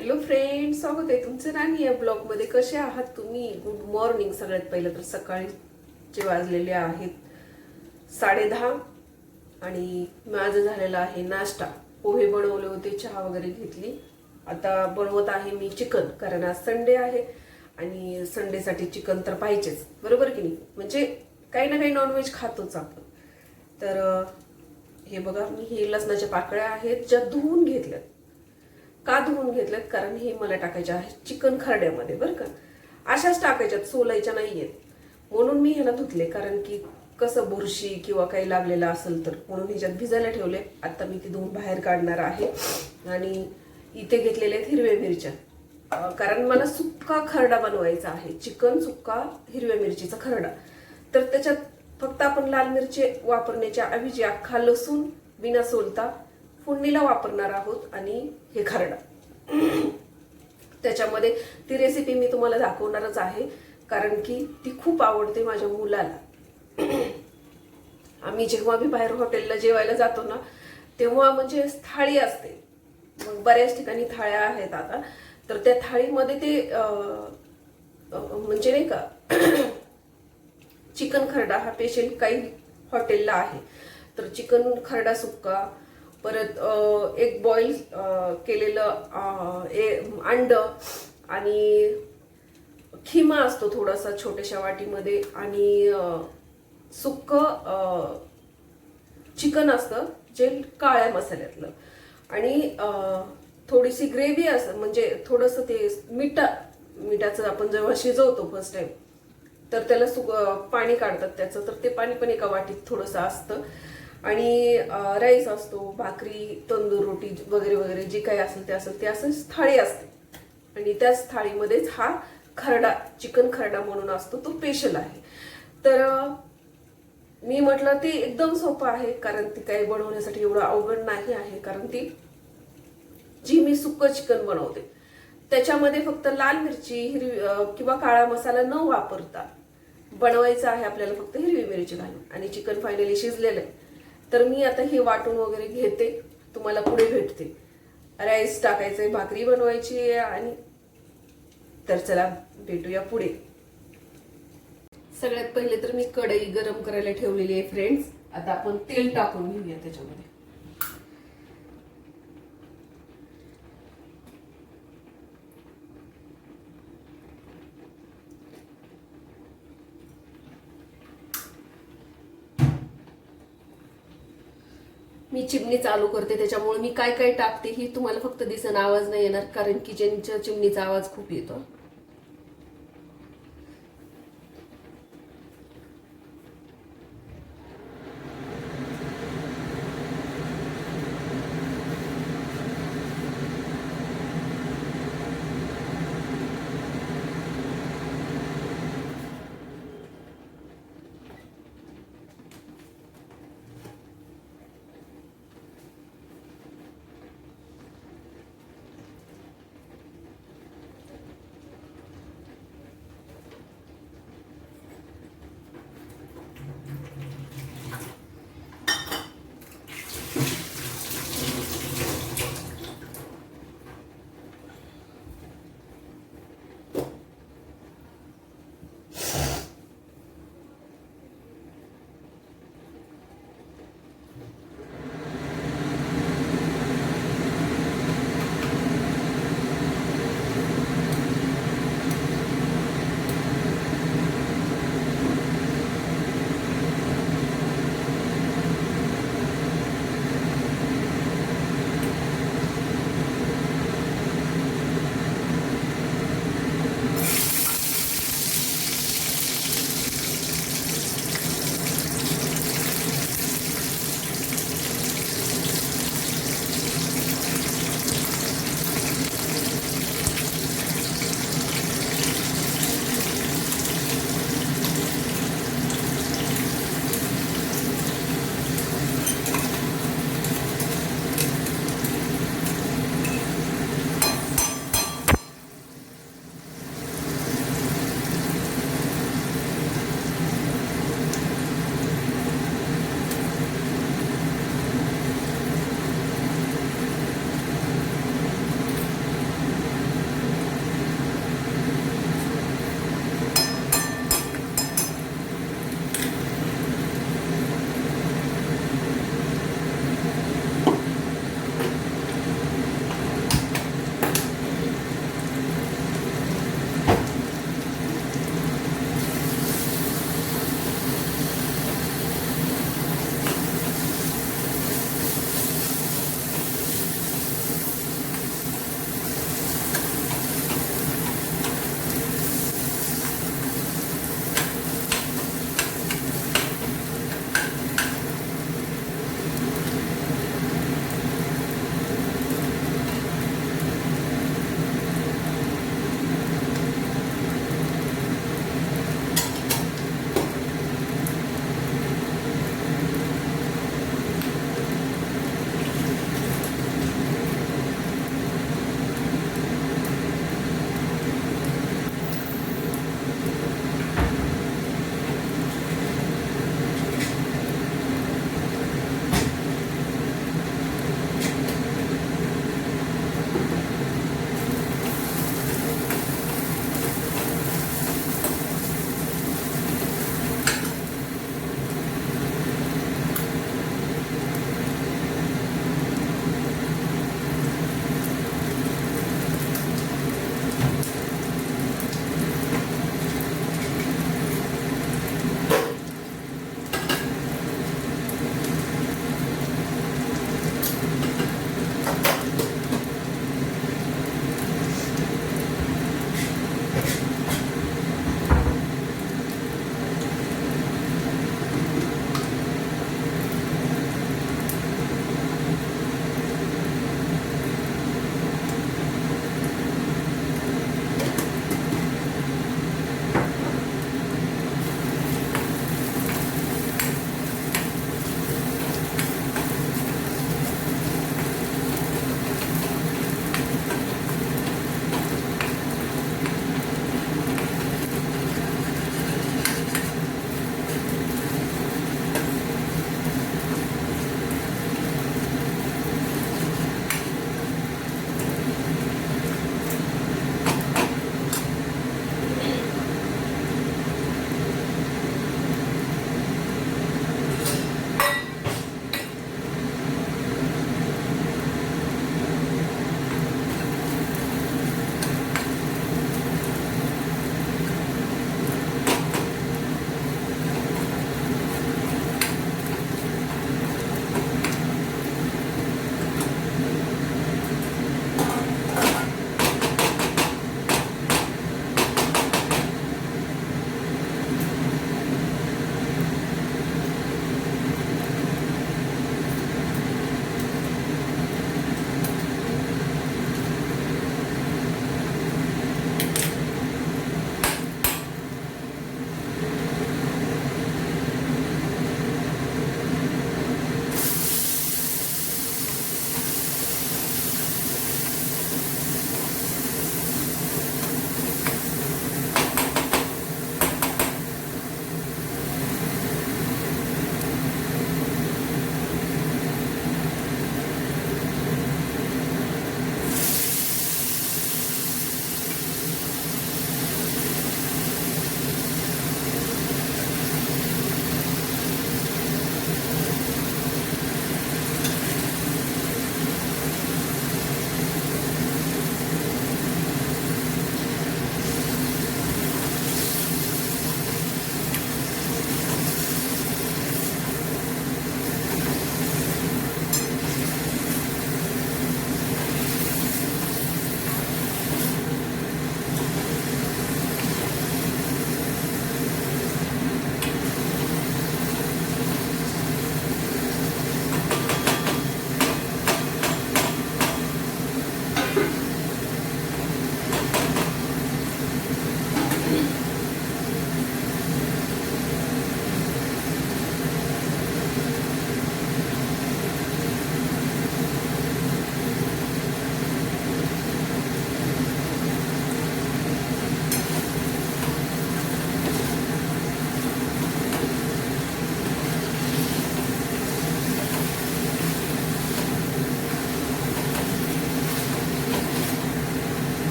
Hello friends, स्वागत आहे तुमचं राणी या ब्लॉग मध्ये. कसे आहात तुम्ही? Good morning. सगळ्यात पहिलं तर सकाळीचे वाजलेले आहेत 10:30 आणि माझं झालेला आहे नाश्ता. पोहे बनवले होते, चहा वगैरे घेतली. आता बनवत आहे मी चिकन, कारण आज संडे आहे आणि संडेसाठी चिकन तर पाहिजेच, बरोबर की नाही? म्हणजे काही ना काही नॉनव्हेज खातोच आपण. तर हे बघा, मी हे लसणाच्या पाकळ्या आहेत ज्या धुवून घेतल्यात. का धुवून घेतल्यात? कारण हे मला टाकायचे आहे चिकन खरड्यामध्ये, बरं का. अशाच टाकायच्यात, सोलायच्या नाहीयेत. म्हणून मी ह्याला धुतले, कारण की कसं बुरशी किंवा काही लागलेलं असेल तर, म्हणून ह्याच्यात भिजायला ठेवले. आता मी ती धुवून बाहेर काढणार आहे. आणि इथे घेतलेले आहेत हिरव्या मिरच्या, कारण मला सुक्का खरडा बनवायचा आहे. चिकन सुक्का हिरव्या मिरचीचा खरडा. तर त्याच्यात फक्त आपण लाल मिरची वापरण्याच्या ऐवजी अख्खा लसूण बिना सोलता फोडणीला वापरणार आहोत. आणि हे खरडा त्याच्यामध्ये ती रेसिपी मी तुम्हाला दाखवणारच आहे, कारण की ती खूप आवडते माझ्या मुलाला. आम्ही जेव्हा मी बाहेर हॉटेलला जेवायला जातो ना, तेव्हा म्हणजे थाळी असते. मग बऱ्याच ठिकाणी थाळ्या आहेत आता. तर त्या थाळीमध्ये ते म्हणजे नाही का चिकन खरडा हा स्पेशल काही हॉटेलला आहे. तर चिकन खरडा सुक्का, परत एक बॉईल केलेलं अंड आणि खिमा असतो थोडासा छोट्याशा वाटीमध्ये, आणि सुक्क चिकन असतं जे काळ्या मसाल्यातलं, आणि थोडीशी ग्रेव्ही असं, म्हणजे थोडंसं ते मिठाचं आपण जेव्हा शिजवतो फर्स्ट टाइम, तर त्याला पाणी काढतात त्याचं, तर ते पाणी पण एका वाटीत थोडंसं असतं. आणि राईस असतो, भाकरी, तंदूर रोटी वगैरे वगैरे जे काही असेल ते असं थाळी असते. आणि त्याच थाळीमध्येच हा खरडा, चिकन खरडा म्हणून असतो, तो स्पेशल आहे. तर मी म्हटलं ते एकदम सोपं आहे, कारण ती काही बनवण्यासाठी एवढं अवघड नाही आहे. कारण ती जी मी सुक्क चिकन बनवते त्याच्यामध्ये फक्त लाल मिरची, हिरवी किंवा काळा मसाला न वापरता बनवायचं आहे आपल्याला, फक्त हिरवी मिरची घालून. आणि चिकन फायनली शिजलेलं आहे. तर मी आता हे वाटून वगैरे घेते, तुम्हाला पुढे भेटते. राईस टाकायचंय, भाकरी बनवायची आहे, आणि तर चला भेटूया पुढे. सगळ्यात पहिले तर मी कढई गरम करायला ठेवलेली आहे फ्रेंड्स. आता आपण तेल टाकून घेऊया त्याच्यामध्ये. मी चिमणी चालू करते, त्याच्यामुळे मी काय काय टाकते ही तुम्हाला फक्त दिसेन, आवाज नाही येणार, कारण किचनच्या चिमणीचा आवाज खूप येतो.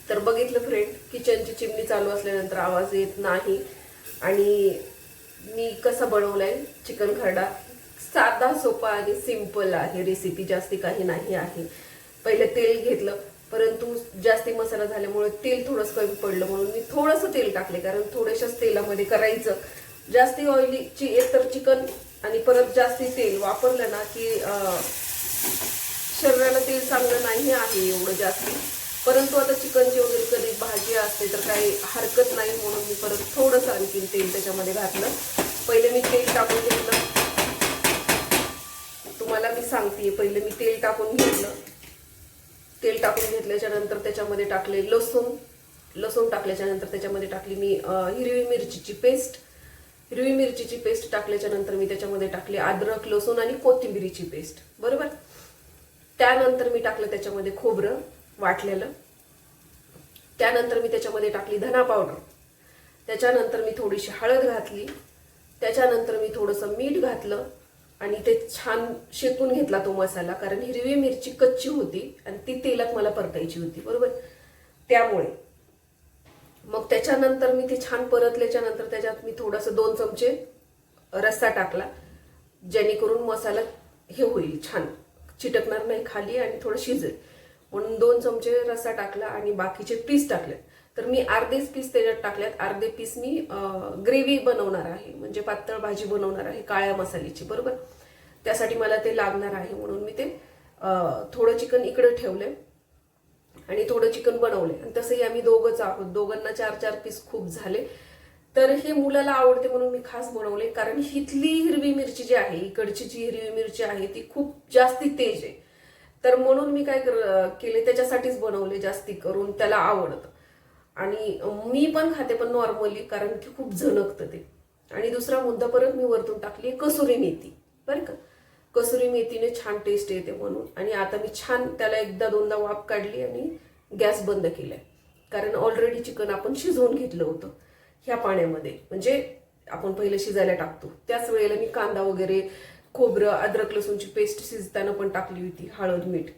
तर बघितलं फ्रेंड, किचनची चिमणी चालू असल्यानंतर आवाज येत नाही. आणि मी कसा बनवलाय चिकन खरडा, साधा सोपा आणि सिंपल आहे रेसिपी, जास्ती काही नाही आहे. पहिले तेल घेतलं, परंतु जास्ती मसाला झाल्यामुळे तेल थोडंसं कमी पडलं म्हणून मी थोडंसं तेल टाकले, कारण थोड्याशाच तेलामध्ये करायचं. जास्ती ऑइलीची एकतर चिकन आणि परत जास्ती तेल वापरलं ना की शरीराला तेल चांगलं नाही आहे एवढं जास्ती. परंतु आता चिकनची वगैरे कधी भाजी असते तर काही हरकत नाही म्हणून मी परत थोडंसं आणखीन तेल त्याच्यामध्ये घातलं. पहिले मी तेल टाकून घेतलं, तुम्हाला मी सांगते. पहिले मी तेल टाकून घेतलं. तेल टाकून घेतल्याच्या नंतर त्याच्यामध्ये टाकले लसूण टाकल्याच्या नंतर त्याच्यामध्ये टाकली मी हिरवी मिरचीची पेस्ट. हिरवी मिरचीची पेस्ट टाकल्याच्या नंतर मी त्याच्यामध्ये टाकली अद्रक, लसूण आणि कोथिंबीरीची पेस्ट. बरोबर. त्यानंतर मी टाकलं त्याच्यामध्ये खोबरं वाटलेलं. त्यानंतर मी त्याच्यामध्ये टाकली धना पावडर. त्याच्यानंतर मी थोडीशी हळद घातली. त्याच्यानंतर मी थोडंसं मीठ घातलं आणि ते छान शेकून घेतला तो मसाला, कारण हिरवी मिरची कच्ची होती आणि ती तेलात मला परतायची होती. बरोबर. त्यामुळे मग त्याच्यानंतर मी ते छान परतल्याच्या नंतर त्याच्यात मी थोडंसं 2 चमचे रस्सा टाकला, जेणेकरून मसाला हे होईल, छान चिटकणार नाही खाली आणि थोडं शिजेल म्हणून 2 चमचे रस्सा टाकला आणि बाकीचे पीस टाकले. तर मी अर्धेच पीस त्याच्यात टाकल्यात, अर्धे पीस मी ग्रेव्ही बनवणार आहे, म्हणजे पातळ भाजी बनवणार आहे काळ्या मसाल्याची. बरोबर. त्यासाठी मला ते लागणार आहे म्हणून मी ते थोडं चिकन इकडे ठेवले आणि थोडं चिकन बनवले. आणि तसंही आम्ही दोघंच आहोत, दोघांना 4-4 पीस खूप झाले. तर हे मुलाला आवडते म्हणून मी खास बनवले, कारण हिथली हिरवी मिरची जी आहे, इकडची जी हिरवी मिरची आहे ती खूप जास्ती तेज आहे. तर म्हणून मी काय केले, त्याच्यासाठीच बनवले, जास्ती करून त्याला आवडतं. आणि मी पण खाते, पण नॉर्मली, कारण की खूप झणकतं ते. आणि दुसरा मुद्दा परत मी वरतून टाकली कसुरी मेथी. बरं का, कसुरी मेथीने छान टेस्ट येते म्हणून. आणि आता मी छान त्याला 1-2दा वाफ काढली आणि गॅस बंद केलाय, कारण ऑलरेडी चिकन आपण शिजवून घेतलं होतं ह्या पाण्यामध्ये. म्हणजे आपण पहिलं शिजायला टाकतो त्याच वेळेला मी कांदा वगैरे, खोबरं, अद्रक लसूणची पेस्ट शिजताना पण टाकली होती, हळद, मीठ.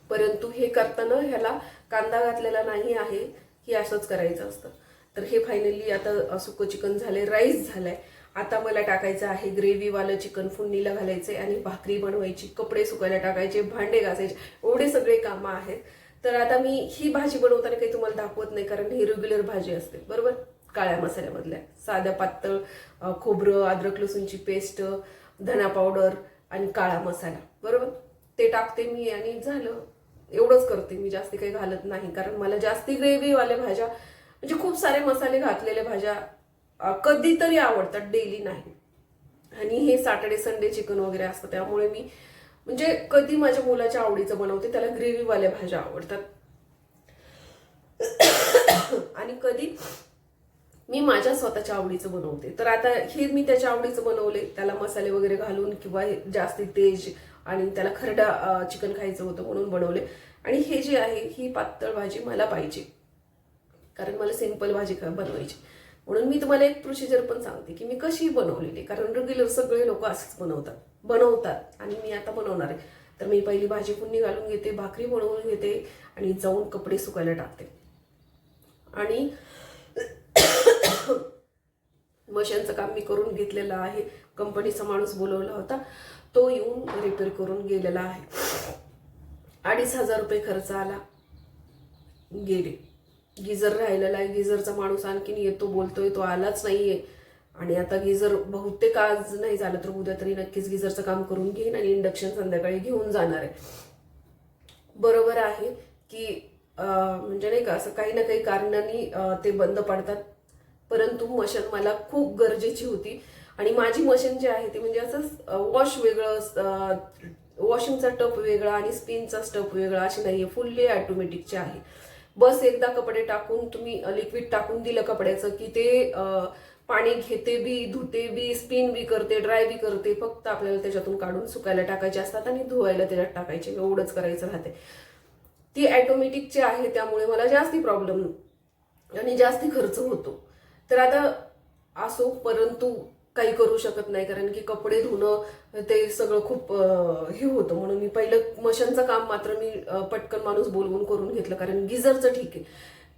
परंतु हे करताना ह्याला कांदा घातलेला नाही आहे, हे असंच करायचं असतं. तर हे फायनली आता सुकं चिकन झालंय, राईस झालाय. आता मला टाकायचं आहे ग्रेव्हीवालं चिकन, फोडणीला घालायचे आणि भाकरी बनवायची, कपडे सुकायला टाकायचे, भांडे घासायचे, एवढे सगळे कामं आहेत. तर आता मी ही भाजी बनवताना काही तुम्हाला दाखवत नाही, कारण ही रेग्युलर भाजी असते. बरोबर. काळ्या मसाल्यामधल्या साध्या पातळ खोबरं, अद्रक लसूणची पेस्ट, धना पावडर आणि काळा मसाला. बरोबर. ते टाकते मी आणि झालं. एवढंच करते मी, जास्ती काही घालत नाही, कारण मला जास्ती ग्रेव्हीवाल्या भाज्या, म्हणजे खूप सारे मसाले घातलेल्या भाज्या कधीतरी आवडतात, डेली नाही. आणि हे सॅटर्डे संडे चिकन वगैरे असतं, त्यामुळे मी म्हणजे कधी माझ्या मुलाच्या आवडीचं बनवते, त्याला ग्रेव्हीवाल्या भाज्या आवडतात. आणि कधी मी माझ्या स्वतःच्या आवडीचं बनवते. तर आता हे मी त्याच्या आवडीचं बनवले, त्याला मसाले वगैरे घालून किंवा जास्ती तेज, आणि त्याला खरडा चिकन खायचं होतं म्हणून बनवले. आणि हे जे आहे, ही पातळ भाजी मला पाहिजे, कारण मला सिंपल भाजी बनवायची. म्हणून मी तुम्हाला एक प्रोसिजर पण सांगते की मी कशी बनवलेली, कारण रेग्युलर सगळे लोक असंच बनवतात आणि मी आता बनवणार आहे. तर मी पहिली भाजी फोडणी घालून घेते, भाकरी बनवून घेते आणि जाऊन कपडे सुकायला टाकते. आणि मशीनचं काम मी करून घेतलेलं आहे. कंपनीचा माणूस बोलवला होता, तो येऊन रिपेअर करून गेलेला आहे. 2,500 रुपये खर्च आला, गेले. गिझर राहिलेला आहे. गिझरचा माणूस आणखीन येतो बोलतोय, तो आलाच नाहीये. आणि आता गिझर बहुतेक आज नाही झालं तर उद्या तरी नक्कीच गिझरचं काम करून घेईन आणि इंडक्शन संध्याकाळी घेऊन जाणार आहे. बरोबर आहे की म्हणजे नाही का, असं काही ना काही कारणांनी ते बंद पडतात, परंतु मशीन मला खूप गरजेची होती. आणि माझी मशीन जी आहे ती म्हणजे असं वॉश वेगळं, वॉशिंगचा टप वेगळा आणि स्पिनचा स्टप वेगळा अशी नाहीये, फुल्ली ऑटोमॅटिकची आहे. बस एकदा कपडे टाकून तुम्ही लिक्विड टाकून दिलं कपड्याचं की ते पाणी घेते बी, धुते बी, स्पिन बी करते, ड्राय बी करते. फक्त आपल्याला त्याच्यातून काढून सुकायला टाकायचे असतात आणि धुवायला त्याच्यात टाकायचे, एवढंच करायचं राहते. ती ऑटोमॅटिकची आहे, त्यामुळे मला जास्ती प्रॉब्लेम आणि जास्ती खर्च होतो. तर आता असो, परंतु काही करू शकत नाही, कारण की कपडे धुणं ते सगळं खूप हे होतं. म्हणून मी पहिलं मशीनचं काम मात्र मी पटकन माणूस बोलवून करून घेतलं, कारण गिझरचं ठीक आहे,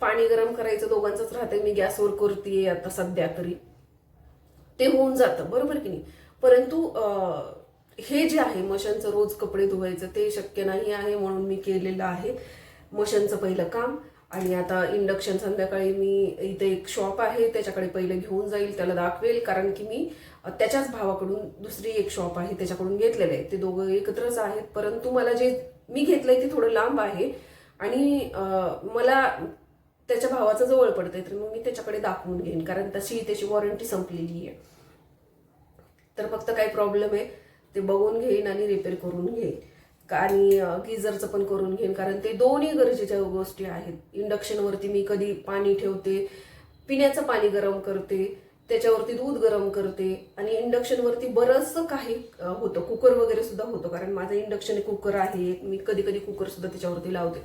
पाणी गरम करायचं दोघांचंच राहतंय, मी गॅसवर करतेय आता सध्या तरी, ते होऊन जातं, बरोबर की नाही. परंतु हे जे आहे मशीनचं रोज कपडे धुवायचं ते शक्य नाही आहे, म्हणून मी केलेलं आहे मशीनचं पहिलं काम. आणि आता इंडक्शन संध्याकाळी मी इथे एक शॉप आहे त्याच्याकडे पहिले घेऊन जाईल, त्याला दाखवेल, कारण की मी त्याच्याच भावाकडून दुसरी एक शॉप आहे त्याच्याकडून घेतलेलं आहे. ते दोघं एकत्रच आहेत, परंतु मला जे मी घेतलंय ते थोडं लांब आहे आणि मला त्याच्या भावाचं जवळ पडतंय, तर मग मी त्याच्याकडे दाखवून घेईन, कारण तशी त्याची वॉरंटी संपलेली आहे. तर फक्त काय प्रॉब्लेम आहे ते बघून घेईन आणि रिपेअर करून घेईन, आणि गिझरचं पण करून घेईन, कारण ते दोन्ही गरजेच्या गोष्टी आहेत. इंडक्शनवरती मी कधी पाणी ठेवते, पिण्याचं पाणी गरम करते, त्याच्यावरती दूध गरम करते, आणि इंडक्शनवरती बरंचसं काही होतं, कुकर वगैरे सुद्धा होतं, कारण माझं इंडक्शन कुकर आहे. मी कधी कधी कुकर सुद्धा त्याच्यावरती लावते.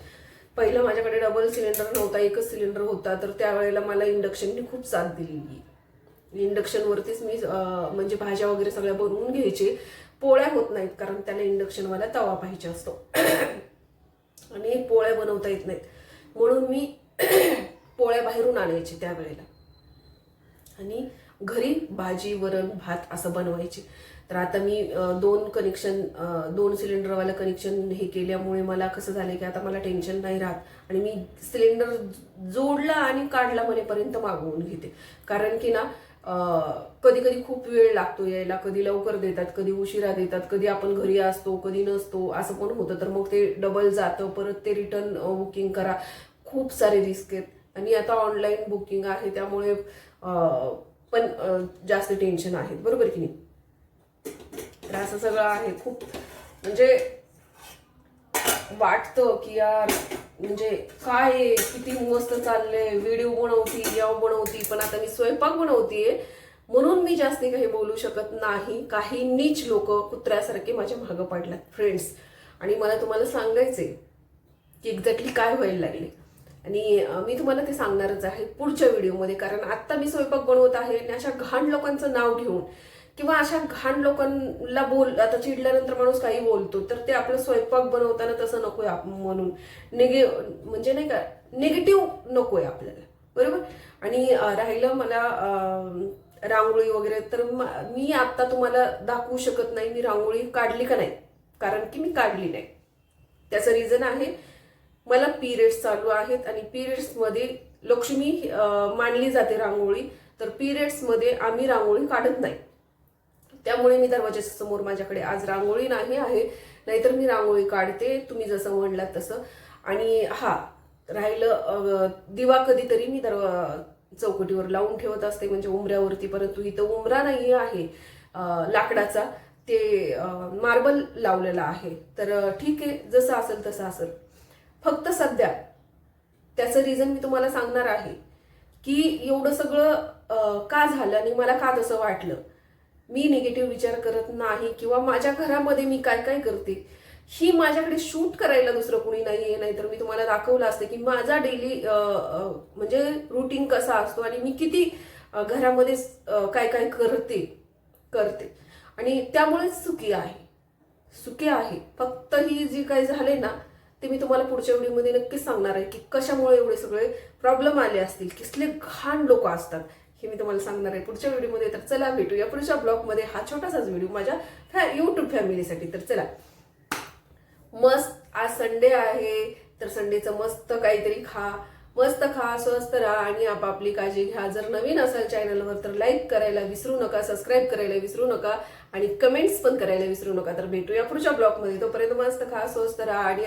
पहिलं माझ्याकडे डबल सिलेंडर नव्हता, एकच सिलेंडर होता, तर त्यावेळेला मला इंडक्शनने खूप साथ दिलेली. इंडक्शनवरतीच मी म्हणजे भाज्या वगैरे सगळ्या बनवून घ्यायचे. पोळ्या होत नाहीत, कारण त्याला इंडक्शनवाला तवा पाहिजे असतो आणि पोळ्या बनवता येत नाहीत, म्हणून मी पोळ्या बाहेरून आणायचे त्यावेळेला आणि घरी भाजी वरण भात असं बनवायचे. तर आता मी दोन सिलेंडरवाला कनेक्शन हे केल्यामुळे मला कसं झालं की आता मला टेन्शन नाही राहत, आणि मी सिलेंडर जोडला आणि काढला म्हणेपर्यंत मागवून घेते, कारण की ना कधी कधी खूप वेळ लागतो यायला, कधी लवकर देतात, कधी उशिरा देतात, कधी आपण घरी असतो कधी नसतो, असं पण होतं. तर मग ते डबल जातं, परत ते रिटर्न बुकिंग करा, खूप सारे रिस्क आहेत. आणि आता ऑनलाईन बुकिंग आहे, त्यामुळे पण जास्त टेन्शन आहे, बरोबर की नाही. तर असं सगळं आहे, खूप म्हणजे वाटतं की यार म्हणजे काय किती मस्त चाललंय, व्हिडिओ बनवती, पण आता मी स्वयंपाक बनवतीये, म्हणून मी जास्ती काही बोलू शकत नाही. काही नीच लोक कुत्र्यासारखे माझ्या मागं पडल्यात फ्रेंड्स, आणि मला तुम्हाला सांगायचंय की एक्झॅक्टली काय व्हायला लागले, आणि मी तुम्हाला ते सांगणारच आहे पुढच्या व्हिडिओमध्ये. कारण आता मी स्वयंपाक बनवत आहे आणि अशा घाण लोकांचं नाव घेऊन किंवा अशा घाण लोकांना आता चिडल्यानंतर माणूस काही बोलतो, तर ते आपलं स्वयंपाक बनवताना तसं नकोय म्हणून म्हणजे नाही का निगेटिव्ह नकोय आपल्याला, बरोबर. आणि राहिलं मला रांगोळी वगैरे, तर मी आता तुम्हाला दाखवू शकत नाही मी रांगोळी काढली का नाही, कारण की मी काढली नाही. त्याचं रिझन आहे, मला पिरियड्स चालू आहेत आणि पिरियड्समध्ये लक्ष्मी मानली जाते रांगोळी, तर पिरियड्समध्ये आम्ही रांगोळी काढत नाही. त्यामुळे मी दरवाजाच्या समोर माझ्याकडे आज रांगोळी नाही आहे, नाहीतर मी रांगोळी काढते तुम्ही जसं म्हणलात तसं. आणि हा राहिलं दिवा, कधीतरी मी चौकटीवर लावून ठेवत असते, म्हणजे उंबऱ्यावरती, परंतु इथं उंबरा नाही आहे लाकडाचा, ते मार्बल लावलेला आहे. तर ठीक आहे, जसं असेल तसं असेल. फक्त सध्या त्याचं रिझन मी तुम्हाला सांगणार आहे की एवढं सगळं का झालं आणि मला का तसं वाटलं. मी निगेटिव्ह विचार करत नाही, किंवा माझ्या घरामध्ये मी काय काय करते ही माझ्याकडे शूट करायला दुसरं कोणी नाहीये, नाहीतर मी तुम्हाला दाखवलं असतं की माझा डेली म्हणजे रुटीन कसा असतो आणि मी किती घरामध्ये काय काय करते आणि त्यामुळेच सुखी आहे. फक्त ही जी काही झाले ना ते मी तुम्हाला पुढच्या व्हिडिओमध्ये नक्कीच सांगणार आहे की कशामुळे एवढे सगळे प्रॉब्लेम आले असतील, कसले घाण लोक असतात हे मी तुम्हाला सांगणार आहे पुढच्या व्हिडिओमध्ये. तर चला भेटूया पुढच्या ब्लॉगमध्ये. हा छोटासाच व्हिडिओ माझ्या युट्यूब फॅमिलीसाठी. तर चला, मस्त आज संडे आहे, तर संडेचं मस्त काहीतरी खा, मस्त खा, स्वस्त राहा आणि आपापली काळजी घ्या. जर नवीन असाल चॅनलवर तर लाईक करायला विसरू नका, सबस्क्राईब करायला विसरू नका आणि कमेंट्स पण करायला विसरू नका. तर भेटूया पुढच्या ब्लॉगमध्ये. तोपर्यंत मस्त खा, स्वस्त राहा आणि